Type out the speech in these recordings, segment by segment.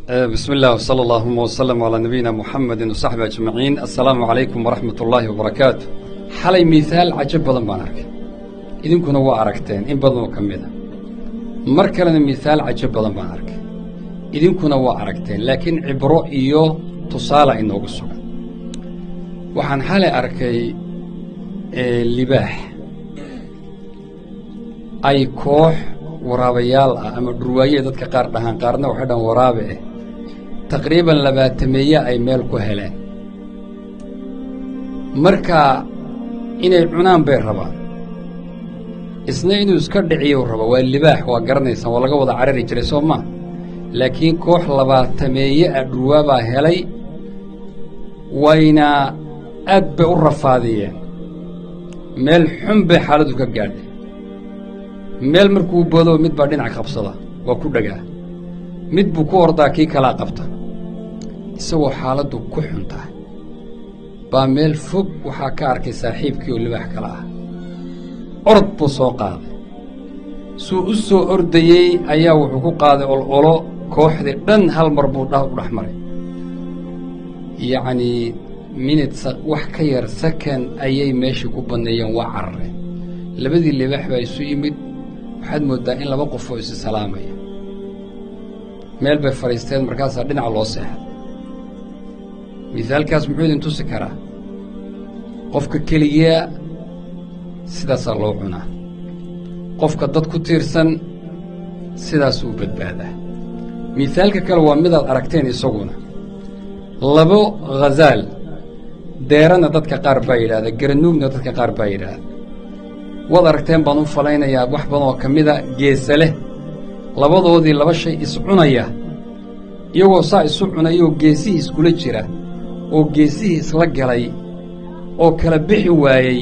بسم الله وصلى اللهم وسلم على نبينا محمد وصحبه أجمعين. السلام عليكم ورحمة الله وبركاته. حالي مثال عجب بدن بان أركي إذن كنا وأركتين إن بدن وكمدا مركلنا مثال عجب بدن بان أركي إذن كنا وأركتين لكن عبرو إيو تصالة إنه قصوا وحن حالي أركي اللباح أي كوح waraabayaal ah ama durwaaye dadka qaar dhahan qaarna waxa dhan waraabe taqriiban 200 ay meel ku heleen marka inay cunaan bay rabaan isna inuu iska dhiciyo rabo waa libaax waa garanaysan waa laga wada carari jiray Soomaa laakiin koox 200 durwaaba helay wayna aad bay u rafaadiyeen meel xun bay xaaladu ka gaadhay meel markuu boodo mid baa dhinac qabsada waa ku dhagaa mid buu ku ordaa kii kala qabta isagoo xaaladu ku xunta baa meel fog waxa ka arkay saaxiibkii oo libaax kala ah orod buu soo qaaday suu u soo ordayay ayaa wuxuu ku qaaday olo kooxdii dhan hal mar buu dhaxmaray yacni minutes wax ka yar second ayay meeshii ku baneeyeen waa carareen labadii libaax baa isu yimid waxaad moodaa in laba qof oo is salaamaya meel bay fariisteen markaas dhinac loo seexay misaalkaas muxuu idin tusi karaa qofka keliya sidaas loo cunaa qofka dad ku tiirsan sidaas uu badbaadaa misaalka kale waa mid aad aragteen isaguna labo ghazaal deerana dadka qaar baa yidhaahda garanuugna dadka qaar baa yidhaahda wad aragteen baan u falaynayaa wax badan oo ka mida geesa leh labadoodii laba shay is cunaya iyagoo saa isu cunayoo geesihii iskula jira oo geesihii isla galay oo kala bixi waayey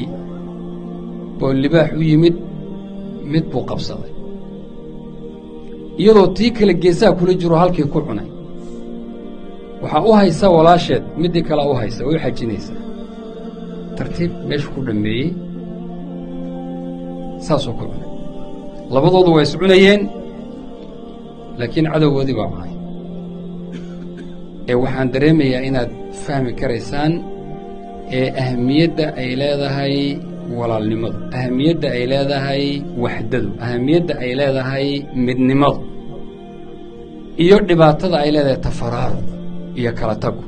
boo libaax u yimid mid buu qabsaday iyadoo tii kale geesaha kula jiro halkii ku cunay waxaa u haysa walaasheed middii kale u haysa way u xajinaysaa tartiib meeshu ku dhammeeyey saasoo ku cunay labadoodu waa is cunayeen laakiin cadowgoodii baa cunay waxaan dareemayaa inaad fahmi karaysaan ahamiyadda ay leedahay walaalnimadu ahamiyadda ay leedahay waxdadu ahamiyadda ay leedahay midnimadu iyo dhibaatada ay leedahay tafaraaruq iyo kala tagu